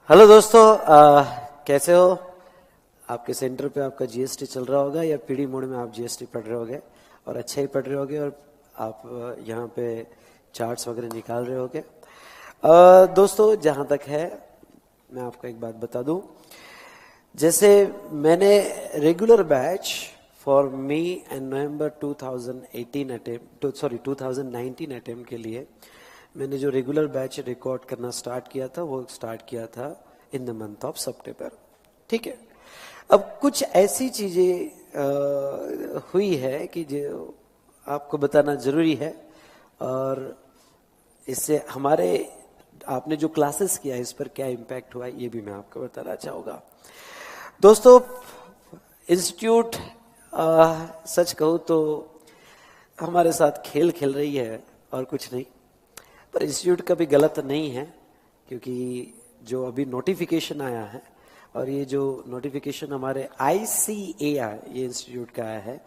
Hello दोस्तों, कैसे हो? आपके सेंटर पे आपका जीएसटी चल रहा होगा या पीडी मोड में आप जीएसटी पढ़ रहे होगे और अच्छा ही पढ़ रहे होगे और आप यहाँ पे चार्ट्स वगैरह निकाल रहे होगे। दोस्तों, जहाँ तक है मैं आपको एक बात बता दूं, जैसे मैंने regular batch for me and November 2019 attempt के लिए मैंने जो रेगुलर बैच रिकॉर्ड करना स्टार्ट किया था वो स्टार्ट किया था इन द मंथ ऑफ सितंबर। ठीक है, अब कुछ ऐसी चीजें हुई है कि जो आपको बताना जरूरी है और इससे हमारे आपने जो क्लासेस किया इस पर क्या इम्पैक्ट हुआ ये भी मैं आपको बताना चाहूँगा। दोस्तों, इंस्टीट्यूट सच कहूँ तो हमारे साथ खेल खेल रही है और कुछ नहीं, पर इंस्टीट्यूट का भी गलत नहीं है, क्योंकि जो अभी नोटिफिकेशन आया है और ये जो नोटिफिकेशन हमारे ICAR ये इंस्टीट्यूट का आया है,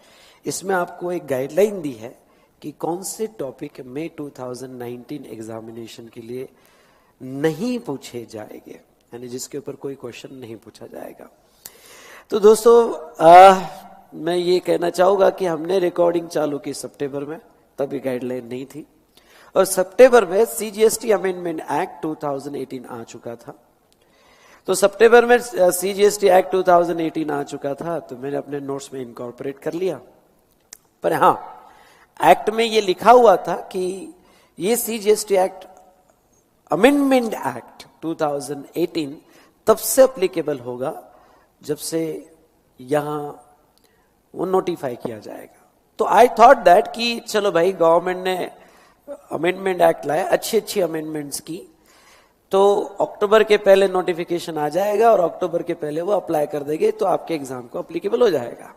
इसमें आपको एक गाइडलाइन दी है कि कौन से टॉपिक मई 2019 एग्जामिनेशन के लिए नहीं पूछे जाएंगे, यानी जिसके ऊपर कोई क्वेश्चन नहीं पूछा जाएगा। तो दोस्तों, मैं ये कहना चाहूँगा कि हमने रिकॉर्डिंग चालू की सितंबर में, तभी गाइडलाइन नहीं थी, और सितंबर में CGST अमेंडमेंट एक्ट 2018 आ चुका था। तो सितंबर में CGST एक्ट 2018 आ चुका था, तो मैंने अपने नोट्स में इनकॉर्पोरेट कर लिया। पर हाँ, एक्ट में ये लिखा हुआ था कि ये CGST एक्ट अमेंडमेंट एक्ट 2018 तब से अप्लीकेबल होगा जब से यहां वो नोटिफाई किया जाएगा। तो आई थॉट दैट कि चलो भाई, गवर्नमेंट ने अमेंडमेंट एक्ट लाया, अच्छी अमेंडमेंट्स की, तो अक्टूबर के पहले नोटिफिकेशन आ जाएगा और अक्टूबर के पहले वो अप्लाई कर देंगे तो आपके एग्जाम को अप्लीकेबल हो जाएगा।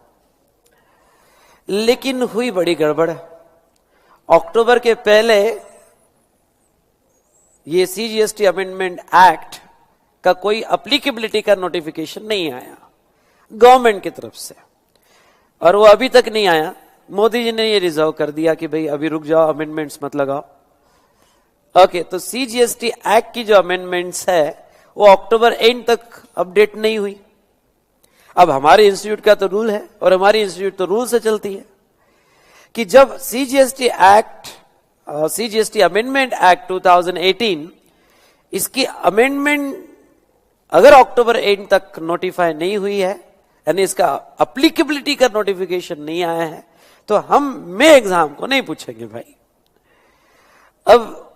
लेकिन हुई बड़ी गड़बड़। अक्टूबर के पहले ये CGST अमेंडमेंट एक्ट का कोई अप्लीकेबिलिटी का नोटिफिकेशन नहीं आया गवर्नमेंट की तरफ से, और वो अभी तक नहीं आया। मोदी जी ने ये रिजर्व कर दिया कि भाई अभी रुक जाओ, अमेंडमेंट्स मत लगाओ। ओके, तो CGST एक्ट की जो अमेंडमेंट्स है वो अक्टूबर एंड तक अपडेट नहीं हुई। अब हमारे इंस्टीट्यूट का तो रूल है और हमारी इंस्टीट्यूट तो रूल से चलती है कि जब CGST अमेंडमेंट एक्ट 2018 इसकी अमेंडमेंट अगर अक्टूबर एंड तक नोटिफाई नहीं हुई है, यानी इसका अप्लीकेबिलिटी का नोटिफिकेशन नहीं आया है, तो हम मई एग्जाम को नहीं पूछेंगे भाई। अब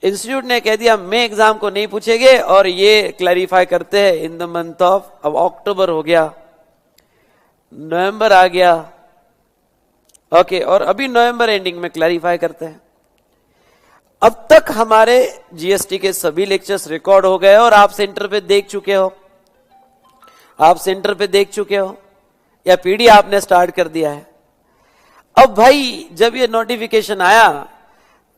इंस्टीट्यूट ने कह दिया मई एग्जाम को नहीं पूछेंगे, और ये क्लैरिफाई करते हैं इन द मंथ ऑफ, अब अक्टूबर हो गया, नवंबर आ गया, ओके, और अभी नवंबर एंडिंग में क्लैरिफाई करते हैं। अब तक हमारे जीएसटी के सभी लेक्चर्स रिकॉर्ड हो गए और आप सेंटर पे देख चुके हो, या पीडी आपने स्टार्ट कर दिया है। अब भाई, जब ये नोटिफिकेशन आया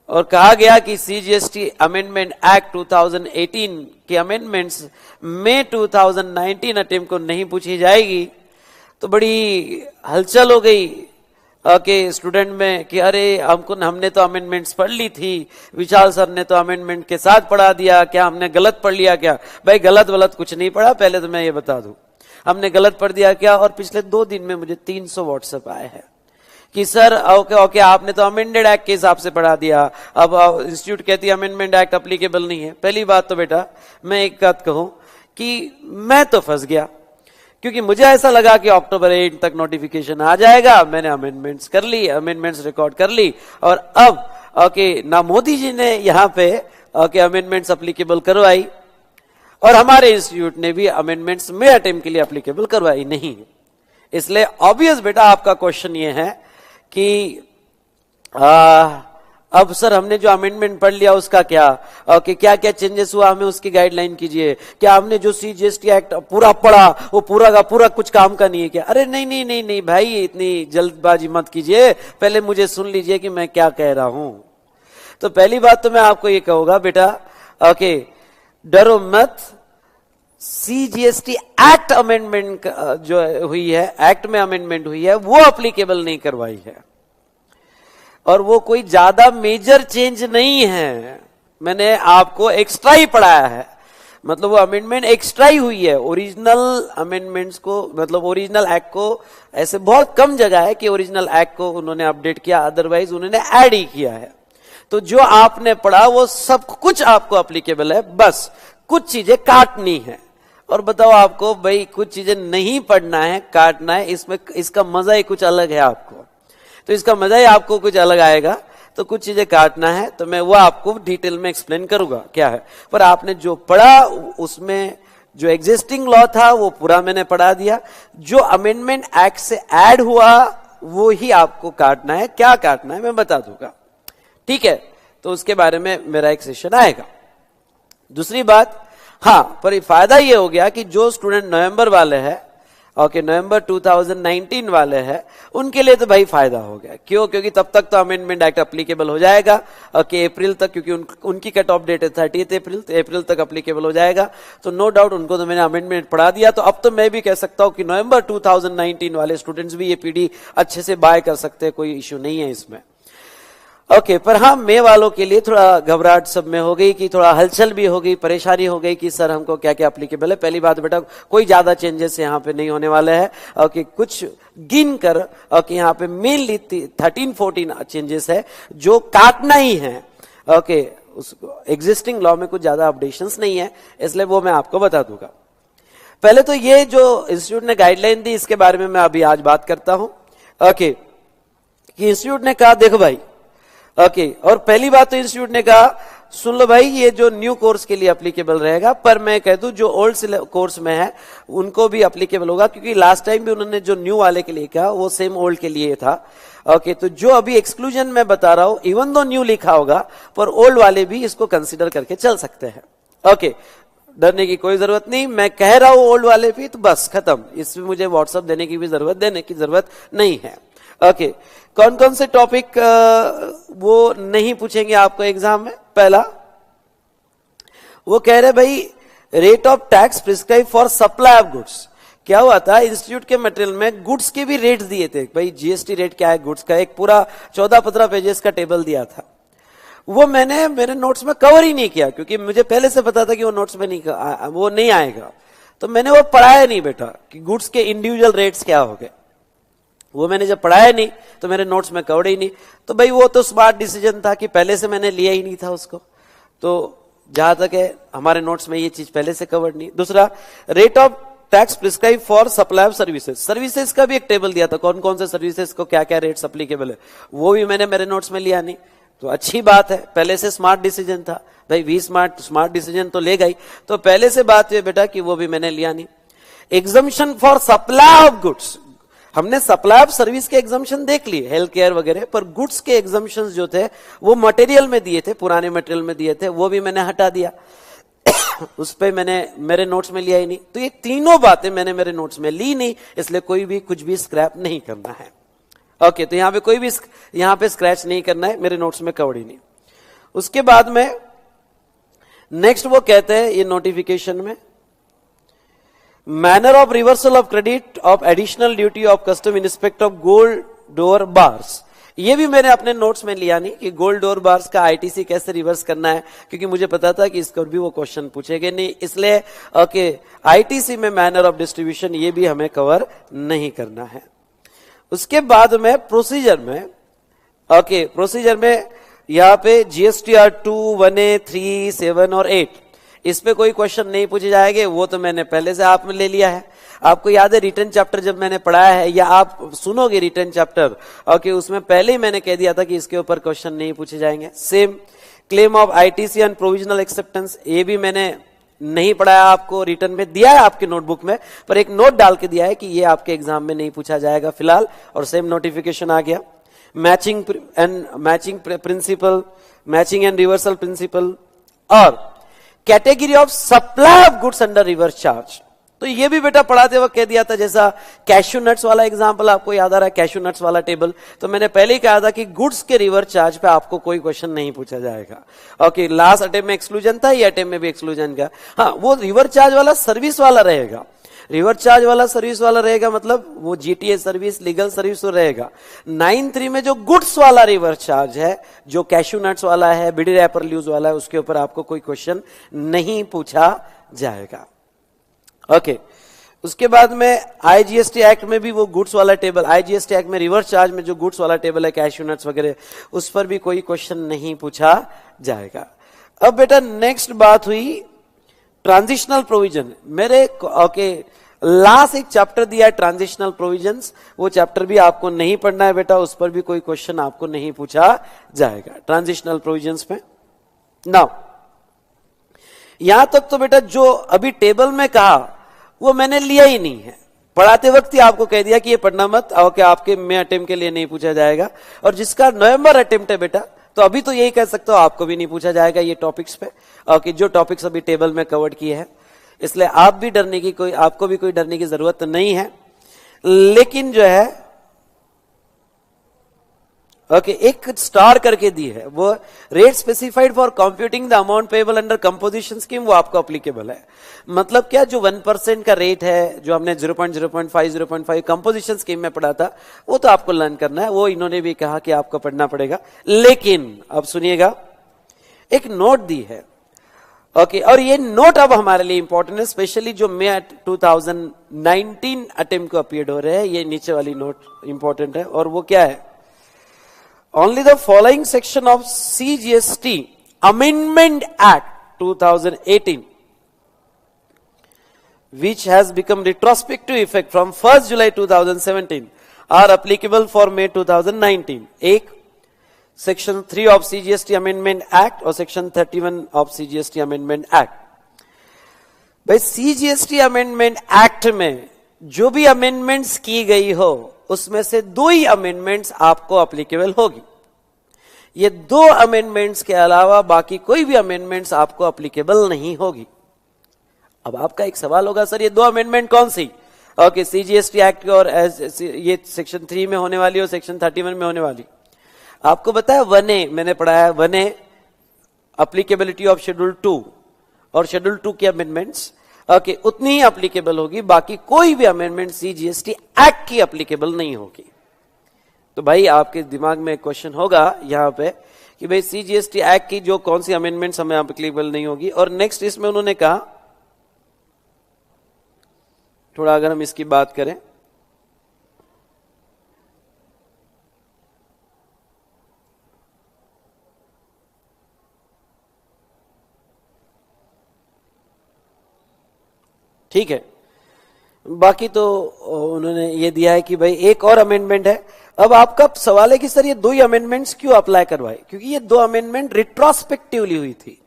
और कहा गया कि CGST अमेंडमेंट एक्ट 2018 के अमेंडमेंट्स मई 2019 अटेम्प्ट को नहीं पूछी जाएगी, तो बड़ी हलचल हो गई कि स्टूडेंट में कि अरे हमने तो अमेंडमेंट्स पढ़ ली थी, विशाल सर ने तो अमेंडमेंट के साथ पढ़ा दिया, क्या हमने गलत पढ़ लिया क्या? भाई, गलत कुछ नहीं पढ़ा, पहले तो मैं ये बता दूं, हमने गलत पढ़ दिया क्या? और पिछले 2 दिन में मुझे 300 व्हाट्सएप आए हैं कि सर ओके आपने तो अमेंडेड एक्ट के हिसाब से पढ़ा दिया, अब इंस्टीट्यूट कहती है अमेंडमेंट एक्ट अप्लीकेबल नहीं है। पहली बात तो बेटा, मैं एक बात कहूं कि मैं तो फंस गया, क्योंकि मुझे ऐसा लगा कि अक्टूबर 8 तक नोटिफिकेशन आ जाएगा। मैंने अमेंडमेंट्स कर ली, अमेंडमेंट्स रिकॉर्ड कर ली, और अब ना मोदी जी ने यहाँ पे अमेंडमेंट्स अप्लीकेबल करवाई, और हमारे इंस्टीट्यूट ने भी अमेंडमेंट्स में अटेम्प्ट के लिए अप्लीकेबल करवाई नहीं। इसलिए ऑब्वियस बेटा आपका क्वेश्चन ये है कि अब सर हमने जो अमेंडमेंट पढ़ लिया उसका क्या, क्या क्या चेंजेस हुआ, हमें उसकी गाइडलाइन कीजिए। क्या हमने जो CGST एक्ट पूरा पढ़ा वो पूरा का पूरा कुछ काम का नहीं है क्या? अरे नहीं भाई, इतनी जल्दबाजी मत कीजिए, पहले मुझे सुन लीजिए कि मैं क्या कह रहा हूं। तो पहली बात तो मैं आपको ये कहूंगा बेटा, डरो मत, CGST एक्ट अमेंडमेंट जो हुई है, एक्ट में अमेंडमेंट हुई है, वो अप्लीकेबल नहीं करवाई है, और वो कोई ज्यादा मेजर चेंज नहीं है। मैंने आपको एक्स्ट्रा ही पढ़ाया है। मतलब वो अमेंडमेंट एक्स्ट्रा ही हुई है। ओरिजिनल अमेंडमेंट्स को, मतलब ओरिजिनल एक्ट को ऐसे बहुत कम जगह है कि ओरिजिनल एक्ट को उन्होंने अपडेट किया, अदरवाइज उन्होंने ऐड ही किया है। तो जो आपने पढ़ा वो सब कुछ आपको एप्लीकेबल है, बस कुछ चीजें काटनी है। और बताओ आपको भाई कुछ चीजें नहीं पढ़ना है, काटना है, इसमें इसका मजा ही कुछ अलग है आपको। तो इसका मजा ही आपको कुछ अलग आएगा। तो कुछ चीजें काटना है, तो मैं वो आपको डिटेल में एक्सप्लेन करूंगा क्या है। पर आपने जो पढ़ा उसमें जो एग्जिस्टिंग लॉ था वो पूरा मैंने पढ़ा दिया। जो अमेंडमेंट एक्ट से ऐड हुआ वो ही आपको काटना है। क्या काटना है मैं बता दूंगा, ठीक है। तो उसके बारे में मेरा एक सेशन आएगा। दूसरी बात, हाँ, पर फायदा ये हो गया कि जो स्टूडेंट नवंबर वाले हैं, ओके, नवंबर 2019 वाले हैं, उनके लिए तो भाई फायदा हो गया। क्यों? क्योंकि तब तक तो अमेंडमेंट एक्ट एप्लीकेबल हो जाएगा, ओके, अप्रैल तक, क्योंकि उनकी कट ऑफ डेट है 30 अप्रैल, तो अप्रैल तक एप्लीकेबल हो जाएगा। तो नो डाउट उनको तो मैंने अमेंडमेंट पढ़ा दिया। तो अब तो मैं भी कह सकता हूं कि नवंबर 2019 वाले स्टूडेंट्स भी ये पीडी अच्छे से बाय कर सकते हैं, कोई इश्यू नहीं है इसमें, ओके। पर हाँ, मई वालों के लिए थोड़ा घबराहट सब में हो गई कि थोड़ा हलचल भी हो गई, परेशानी हो गई कि सर हमको क्या क्या एप्लीकेबल है। पहली बात बेटा, कोई ज्यादा चेंजेस यहाँ पे नहीं होने वाले हैं, ओके। कुछ गिन कर, ओके, यहाँ पे मेनली 13-14 चेंजेस है जो काटना ही है, ओके। उसको एग्जिस्टिंग लॉ में कुछ ज्यादा अपडेशंस नहीं है, इसलिए वो मैं आपको बता दूंगा। पहले तो ये जो इंस्टीट्यूट ने गाइडलाइन दी, इसके बारे में मैं अभी आज बात करता हूं, ओके। कि इंस्टीट्यूट ने कहा देखो भाई, ओके, और पहली बात तो इंस्टीट्यूट ने कहा सुन लो भाई, ये जो न्यू कोर्स के लिए एप्लीकेबल रहेगा, पर मैं कह दूं जो ओल्ड कोर्स में है उनको भी एप्लीकेबल होगा, क्योंकि लास्ट टाइम भी उन्होंने जो न्यू वाले के लिए कहा वो सेम ओल्ड के लिए था, ओके। तो जो अभी एक्सक्लूजन में बता रहा हूं, इवन दो न्यू लिखा होगा, पर ओल्ड वाले भी इसको कंसिडर करके चल सकते हैं, ओके। डरने की कोई जरूरत नहीं, मैं कह रहा हूं ओल्ड वाले भी, तो बस खत्म, इसमें मुझे व्हाट्सएप देने की जरूरत नहीं है, ओके। कौन कौन से टॉपिक वो नहीं पूछेंगे आपको एग्जाम में? पहला, वो कह रहे भाई rate of tax prescribe for supply of goods. क्या हुआ था, इंस्टीट्यूट के मटेरियल में गुड्स के भी रेट दिए थे भाई, जीएसटी रेट क्या है गुड्स का, एक पूरा 14-15 पेजेस का टेबल दिया था। वो मैंने मेरे नोट्स में कवर ही नहीं किया, क्योंकि मुझे पहले से पता था कि वो नोट्स में वो नहीं आएगा। तो मैंने वो पढ़ाया नहीं बेटा कि गुड्स के इंडिविजुअल रेट्स क्या हो गए। वो मैंने जब पढ़ाया नहीं तो मेरे नोट्स में कवर ही नहीं। तो भाई वो तो स्मार्ट डिसीजन था कि पहले से मैंने लिया ही नहीं था उसको। तो जहां तक है हमारे नोट्स में ये चीज पहले से कवर्ड नहीं। दूसरा, rate of tax prescribe for supply of services. Services का भी एक टेबल दिया था, कौन कौन से सर्विसेज को क्या क्या रेट्स एप्लीकेबल है, वो भी मैंने मेरे नोट्स में लिया नहीं। तो अच्छी बात है, पहले से स्मार्ट डिसीजन था भाई, वी स्मार्ट डिसीजन तो ले गई। तो पहले से बात है बेटा कि वो भी मैंने लिया नहीं। Exemption for supply of goods, हमने सप्लाई ऑफ सर्विस के एग्जम्पशन देख लिए, हेल्थ केयर वगैरह, पर गुड्स के एग्जम्पशंस जो थे वो मटेरियल में दिए थे, पुराने मटेरियल में दिए थे, वो भी मैंने हटा दिया। उस पे मैंने मेरे नोट्स में लिया ही नहीं। तो ये तीनों बातें मैंने मेरे नोट्स में ली नहीं, इसलिए कोई भी कुछ भी स्क्रैप नहीं करना है, ओके। तो यहां पे कोई भी यहां पे स्क्रैच नहीं करना है, मेरे नोट्स में कवर ही नहीं। उसके बाद में नेक्स्ट वो कहते हैं ये नोटिफिकेशन में, manner of reversal of credit of additional duty of custom in respect of gold door bars. ये भी मैंने अपने नोट्स में लिया नहीं कि गोल्ड डोर बार्स का आईटीसी कैसे रिवर्स करना है, क्योंकि मुझे पता था कि इसको भी वो क्वेश्चन पूछेंगे नहीं, इसलिए ओके आईटीसी में मैनर ऑफ डिस्ट्रीब्यूशन ये भी हमें कवर नहीं करना है। उसके बाद में प्रोसीजर में, ओके, प्रोसीजर में यहां पे जीएसटीआर 2, 1A, 3, 7 और 8, इस पे कोई क्वेश्चन नहीं पूछे जाएंगे, वो तो मैंने पहले से आप में ले लिया है। आपको याद है रिटर्न चैप्टर जब मैंने पढ़ाया है, या आप सुनोगे रिटर्न चैप्टर, ओके, उसमें पहले ही मैंने कह दिया था कि इसके ऊपर क्वेश्चन नहीं पूछे जाएंगे। Same claim of ITC and provisional acceptance, ये भी मैंने नहीं पढ़ाया, आपको रिटर्न में दिया है आपके नोटबुक में, पर एक नोट डाल के दिया है कि ये आपके एग्जाम में नहीं पूछा जाएगा फिलहाल, और सेम नोटिफिकेशन आ गया। Matching principle, matching and reversal principle, और category of supply of goods under reverse charge. तो ये भी बेटा पढ़ाते वक्त कह दिया था, जैसा कैश्यू नट्स वाला एग्जांपल आपको याद आ रहा है, कैश्यू नट्स वाला टेबल, तो मैंने पहले ही कहा था कि गुड्स के रिवर्स चार्ज पे आपको कोई क्वेश्चन नहीं पूछा जाएगा, ओके। लास्ट अटेम्प्ट में एक्सक्लूजन था, ये अटेम्प्ट में भी एक्सक्लूजन का, हाँ, वो रिवर्स चार्ज वाला सर्विस वाला रहेगा। रिवर्स चार्ज वाला सर्विस वाला रहेगा, मतलब वो जीटीए सर्विस, लीगल सर्विस तो रहेगा। 9(3) में जो गुड्स वाला रिवर्स चार्ज है, जो कैश्यू नट्स वाला है, बीडी रैपर ल्यूज वाला है, उसके ऊपर आपको कोई क्वेश्चन नहीं पूछा जाएगा। ओके, उसके बाद में आईजीएसटी एक्ट में भी वो गुड्स वाला टेबल, आईजीएसटी एक्ट में रिवर्स चार्ज में जो गुड्स वाला टेबल है, कैश्यू नट्स वगैरह, उस पर भी कोई क्वेश्चन नहीं पूछा जाएगा। अब बेटा नेक्स्ट बात हुई ट्रांजिशनल प्रोविजन। मेरे ओके लास्ट एक चैप्टर दिया है ट्रांजिशनल प्रोविजंस, वो चैप्टर भी आपको नहीं पढ़ना है बेटा, उस पर भी कोई क्वेश्चन आपको नहीं पूछा जाएगा ट्रांजिशनल प्रोविजंस में। नाउ यहां तक तो बेटा जो अभी टेबल में कहा वो मैंने लिया ही नहीं है, पढ़ाते वक्त ही आपको कह दिया कि ये पढ़ना मत, ओके आपके मे अटेम्प्ट के लिए नहीं पूछा जाएगा। और जिसका नवंबर अटेम्प्ट है बेटा, तो अभी तो यही कह सकता हूं आपको भी नहीं पूछा जाएगा ये टॉपिक्स पे, ओके जो टॉपिक्स अभी टेबल में कवर्ड किए हैं, इसलिए आप भी डरने की कोई, आपको भी कोई डरने की जरूरत नहीं है। लेकिन जो है ओके एक स्टार करके दी है, वो rate specified for computing the amount payable under composition scheme, वो आपको अप्लीकेबल है। मतलब क्या, जो 1% का रेट है, जो हमने 0.5 कंपोजिशन स्कीम में पढ़ा था, वो तो आपको लर्न करना है, वो इन्होंने भी कहा कि आपको पढ़ना पड़ेगा। लेकिन अब सुनिएगा, एक नोट दी है, ओके और ये नोट अब हमारे लिए इंपॉर्टेंट है, स्पेशली जो मे 2019 अटेम्प्ट को अपीयर हो रहे हैं, ये नीचे वाली नोट इंपॉर्टेंट है। और वो क्या है, only the following section of CGST Amendment Act 2018 which has become retrospective effect from 1st July 2017 are applicable for May 2019. एक section 3 of CGST Amendment Act और section 31 of CGST Amendment Act। भाई CGST Amendment Act में जो भी amendments की गई हो उसमें से 2 ही अमेंडमेंट्स आपको अप्लीकेबल होगी। ये 2 अमेंडमेंट्स के अलावा बाकी कोई भी अमेंडमेंट्स आपको अप्लीकेबल नहीं होगी। अब आपका एक सवाल होगा, सर ये 2 अमेंडमेंट कौन सी? ओके सीजीएसटी एक्ट और ये सेक्शन 3 में होने वाली और सेक्शन 31 में होने वाली। आपको बताया 1A मैंने पढ़ाया, 1A अप्लीकेबिलिटी ऑफ शेड्यूल 2 और शेड्यूल 2 के अमेंडमेंट्स ओके उतनी ही अप्लीकेबल होगी, बाकी कोई भी अमेंडमेंट सीजीएसटी एक्ट की अप्लीकेबल नहीं होगी। तो भाई आपके दिमाग में क्वेश्चन होगा यहां पे कि भाई सीजीएसटी एक्ट की जो कौन सी अमेंडमेंट्स हमें अप्लीकेबल नहीं होगी। और नेक्स्ट इसमें उन्होंने कहा, थोड़ा अगर हम इसकी बात करें, ठीक है, बाकी तो उन्होंने ये दिया है कि भाई एक और अमेंडमेंट है। अब आपका सवाल है कि सर ये 2 ही अमेंडमेंट्स क्यों अप्लाई करवाए? क्योंकि ये 2 अमेंडमेंट रिट्रोस्पेक्टिवली हुई थी।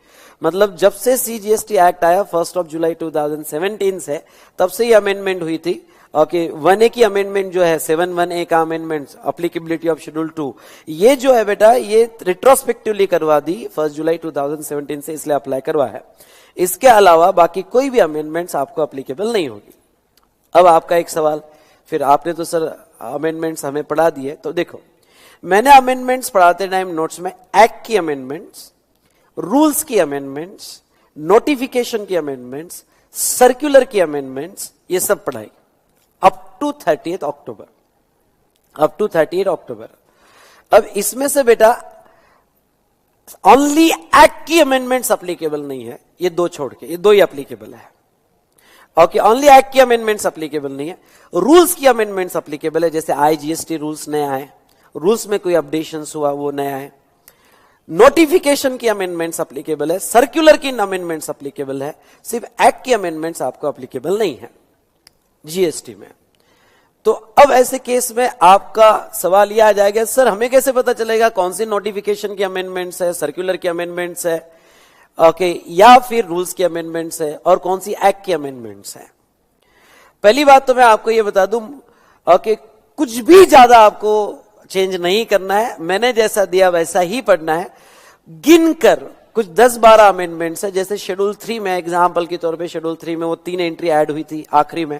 मतलब जब से सीजीएसटी एक्ट आया 1 जुलाई 2017 से, तब से ही अमेंडमेंट हुई थी। ओके 1A की अमेंडमेंट जो है 7(1)(a) का अमेंडमेंट अप्लीकेबिलिटी ऑफ शेड्यूल 2, ये जो है बेटा ये रिट्रोस्पेक्टिवली करवा दी 1 जुलाई 2017 से, इसलिए अप्लाई करवाया है। इसके अलावा बाकी कोई भी अमेंडमेंट्स आपको अप्लीकेबल नहीं होगी। अब आपका एक सवाल, फिर आपने तो सर अमेंडमेंट्स हमें पढ़ा दिए, तो देखो मैंने अमेंडमेंट्स पढ़ाते टाइम नोट्स में एक्ट की अमेंडमेंट्स, रूल्स की अमेंडमेंट्स, नोटिफिकेशन की अमेंडमेंट्स, सर्कुलर की अमेंडमेंट्स, ये सब पढ़ाई up to 30 October, up to 30 October. अब इसमें से बेटा ओनली एक्ट की अमेंडमेंट्स अप्लीकेबल नहीं है, ये 2 छोड़ के, ये 2 ही अप्लीकेबल है। ओके ओनली एक्ट की अमेंडमेंट्स अप्लीकेबल नहीं है। रूल्स की अमेंडमेंट्स अप्लीकेबल है, जैसे आईजीएसटी रूल्स नए आए, रूल्स में कोई अपडेशंस हुआ वो नया है। नोटिफिकेशन की अमेंडमेंट्स अप्लीकेबल है, सर्कुलर की अमेंडमेंट्स अप्लीकेबल है, सिर्फ एक्ट की अमेंडमेंट्स आपको अप्लीकेबल नहीं है जीएसटी में। तो अब ऐसे केस में आपका सवाल यह आ जाएगा, सर हमें कैसे पता चलेगा कौन सी नोटिफिकेशन की अमेंडमेंट्स है, सर्कुलर की अमेंडमेंट्स है, ओके या फिर रूल्स की अमेंडमेंट्स है, और कौन सी एक्ट की अमेंडमेंट्स है? पहली बात तो मैं आपको यह बता दूं, ओके कुछ भी ज्यादा आपको चेंज नहीं करना है, मैंने जैसा दिया वैसा ही पढ़ना है। गिनकर कुछ 10-12 अमेंडमेंट्स है, जैसे शेड्यूल 3 में एग्जांपल के तौर पे शेड्यूल 3 में वो 3 एंट्री ऐड हुई थी आखिरी में।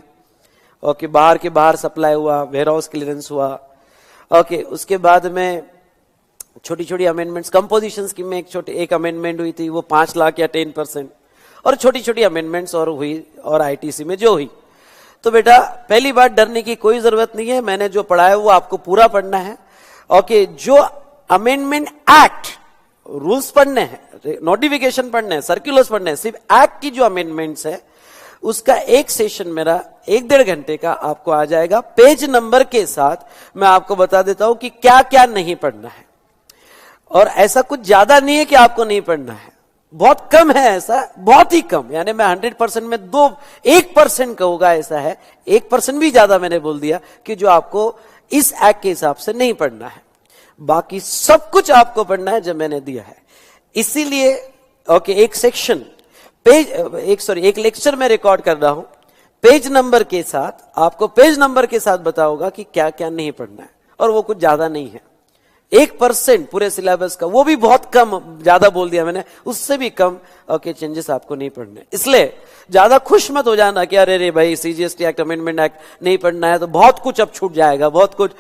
ओके बाहर के बाहर सप्लाई हुआ, वेयर हाउस क्लियरेंस हुआ। ओके उसके बाद में छोटी छोटी अमेंडमेंट्स, कंपोजिशन स्कीम में एक अमेंडमेंट हुई थी, वो 5 लाख या 10%, और छोटी छोटी अमेंडमेंट्स और हुई, और आईटीसी में जो हुई। तो बेटा पहली बात, डरने की कोई जरूरत नहीं है, मैंने जो पढ़ा है वो आपको पूरा पढ़ना है। ओके जो अमेंडमेंट एक्ट रूल्स पढ़ने हैं, नोटिफिकेशन पढ़ने हैं, सर्कुलर्स पढ़ने हैं, सिर्फ एक्ट की जो अमेंडमेंट्स है उसका एक सेशन मेरा 1-1.5 घंटे का आपको आ जाएगा, पेज नंबर के साथ। मैं आपको बता देता हूं कि क्या क्या नहीं पढ़ना है, और ऐसा कुछ ज्यादा नहीं है कि आपको नहीं पढ़ना है, बहुत कम है, ऐसा बहुत ही कम, यानी मैं 100% में 1% कहूंगा ऐसा है, 1% भी ज्यादा मैंने बोल दिया कि जो आपको इस एक्ट के हिसाब से नहीं पढ़ना है। बाकी सब कुछ आपको पढ़ना है जो मैंने दिया है। इसीलिए एक सेक्शन एक लेक्चर में रिकॉर्ड कर रहा हूं पेज नंबर के साथ, आपको पेज नंबर के साथ बताऊंगा कि क्या क्या नहीं पढ़ना है, और वो कुछ ज्यादा नहीं है, 1% पूरे सिलेबस का, वो भी बहुत कम, ज्यादा बोल दिया मैंने, उससे भी कम चेंजेस आपको नहीं पढ़ने। इसलिए ज्यादा खुश मत हो जाना कि अरे रे भाई CGST एक्ट, अमेंडमेंट एक्ट नहीं पढ़ना है तो बहुत कुछ अब छूट जाएगा, बहुत कुछ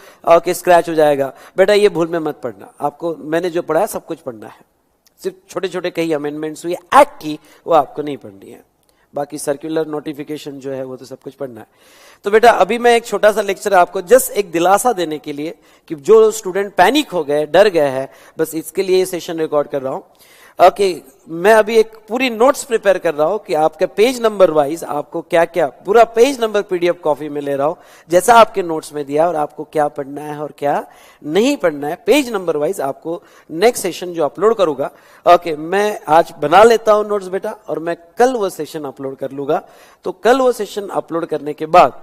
स्क्रैच हो जाएगा। बेटा ये भूल में मत पढ़ना, आपको मैंने जो पढ़ा है सब कुछ पढ़ना है, सिर्फ छोटे छोटे कई अमेंडमेंट्स हुई एक्ट की वो आपको नहीं पढ़नी है, बाकी सर्कुलर नोटिफिकेशन जो है वो तो सब कुछ पढ़ना है। तो बेटा अभी मैं एक छोटा सा लेक्चर आपको जस्ट एक दिलासा देने के लिए कि जो स्टूडेंट पैनिक हो गए, डर गए हैं, बस इसके लिए ये सेशन रिकॉर्ड कर रहा हूं। मैं अभी एक पूरी नोट्स प्रिपेयर कर रहा हूं कि आपके पेज नंबर वाइज आपको क्या क्या, पूरा पेज नंबर PDF कॉपी में ले रहा हूं जैसा आपके नोट्स में दिया, और आपको क्या पढ़ना है और क्या नहीं पढ़ना है पेज नंबर वाइज आपको नेक्स्ट सेशन जो अपलोड करूंगा। मैं आज बना लेता हूं नोट्स बेटा, और मैं कल वो सेशन अपलोड कर लूंगा। तो कल वो सेशन अपलोड करने के बाद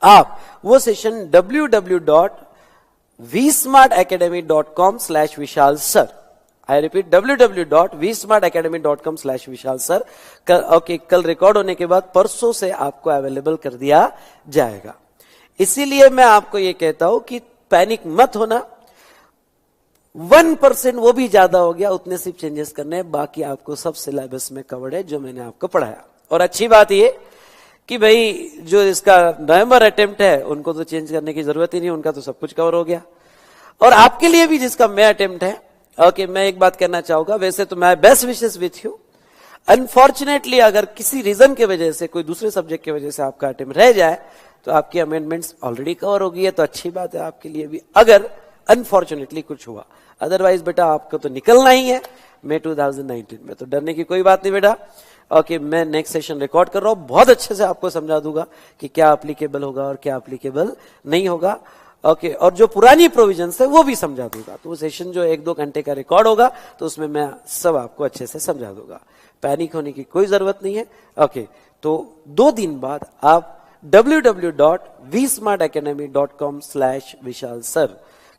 आप वो session www.vsmartacademy.com/vishal sir, I repeat www.vsmartacademy.com/vishal sir कल रिकॉर्ड होने के बाद परसों से आपको अवेलेबल कर दिया जाएगा। इसीलिए मैं आपको ये कहता हूं कि पैनिक मत होना, 1% वो भी ज्यादा हो गया, उतने सिर्फ चेंजेस करने हैं, बाकी आपको सब सिलेबस में कवर्ड है जो मैंने आपको पढ़ाया। और अच्छी बात ये कि भाई जो इसका नवंबर अटेम्प्ट है उनको तो चेंज करने की जरूरत ही नहीं, उनका तो सब कुछ कवर हो गया। और आपके लिए भी जिसका मई अटेम्प्ट है, मैं एक बात कहना चाहूंगा, वैसे तो मैं best wishes with you, unfortunately अगर किसी रीजन की वजह से, कोई दूसरे सब्जेक्ट की वजह से आपका अटेम्प्ट रह जाए तो आपकी अमेंडमेंट्स ऑलरेडी कवर हो गई है, तो अच्छी बात है आपके लिए भी, अगर अनफॉर्चुनेटली कुछ हुआ। अदरवाइज बेटा आपको तो निकलना ही है मई 2019 में, तो डरने की कोई बात नहीं बेटा। मैं नेक्स्ट सेशन रिकॉर्ड कर रहा हूं, बहुत अच्छे से आपको समझा दूंगा कि क्या एप्लीकेबल होगा और क्या एप्लीकेबल नहीं होगा। और जो पुरानी प्रोविजंस है वो भी समझा दूंगा। तो वो सेशन जो 1-2 घंटे का रिकॉर्ड होगा तो उसमें मैं सब आपको अच्छे से समझा दूंगा, पैनिक होने की कोई जरूरत नहीं है। तो 2 दिन बाद आप www.vsmartacademy.com/vishal sir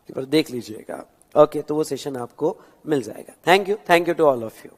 पर देख लीजिएगा। तो वो सेशन आपको मिल जाएगा। Thank you to all of you.